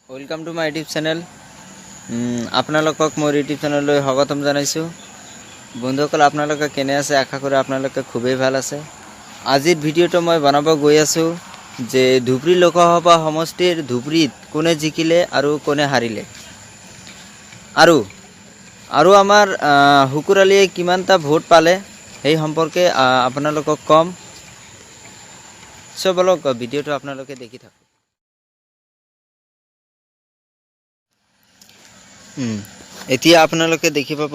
Welcome to my YouTube channel. আপোনালোকক মোৰ YouTube চেনেললৈ স্বাগতম জনাইছোঁ। বন্ধুসকল, আপোনালোকে কেনে আছে? আশা কৰোঁ আপোনালোকে খুবেই ভাল আছে। আজিৰ ভিডিঅ'টো মই বনাব গৈ আছোঁ যে ধুবুৰী লোকসভা সমষ্টিৰ ধুবুৰীত কোনে জিকিলে আৰু কোনে হাৰিলে, আৰু আমাৰ হুকুৰ আলীয়ে কিমানটা ভোট পালে সেই সম্পৰ্কে আপোনালোকক ক'ম। চ' বলক ভিডিঅ'টো আপোনালোকে দেখি থাকক। এতিয়া আপোনালোকে দেখি পাব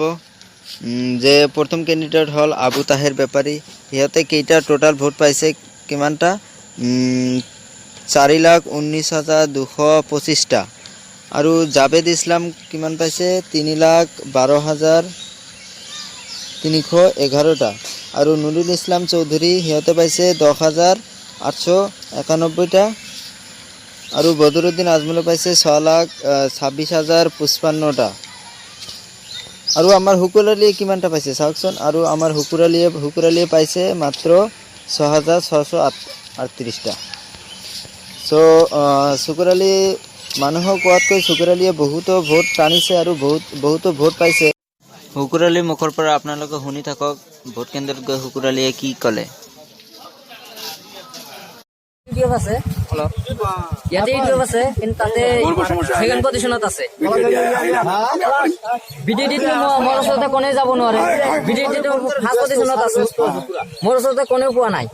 যে প্ৰথম কেণ্ডিডেট হ'ল আবু তাহেৰ বেপাৰী। সিহঁতে কেইটা টোটাল ভোট পাইছে, কিমানটা? 4,19,225টা। আৰু জাভেদ ইছলাম কিমান পাইছে? 3,12,311টা। আৰু নুৰুল ইছলাম চৌধুৰী সিহঁতে পাইছে 10,891টা। আৰু বদৰুদ্দিন আজমলে পাইছে 6,26,055টা। আৰু আমাৰ হুকুৰ আলীয়ে কিমানটা পাইছে চাওকচোন। আৰু আমাৰ হুকুৰ আলীয়ে পাইছে মাত্ৰ 6,638টা। চ' হুকুৰ আলী মানুহক কোৱাতকৈ হুকুৰ আলীয়ে বহুতো ভোট টানিছে আৰু বহুতো ভোট পাইছে। হুকুৰ আলীৰ মুখৰ পৰা আপোনালোকে শুনি থাকক ভোট কেন্দ্ৰত গৈ হুকুৰ আলীয়ে কি ক'লে। আছে ইয়াতে ইউটিউব আছে, কিন্তু তাতে সেকেণ্ড পজিশ্যনত আছে। বিজেডিটো মোৰ ওচৰতে কোনে যাব নোৱাৰে। বিজেডিটো ফাৰ্ষ্ট পজিশ্যনত আছে, মোৰ ওচৰতে কোনেও পোৱা নাই।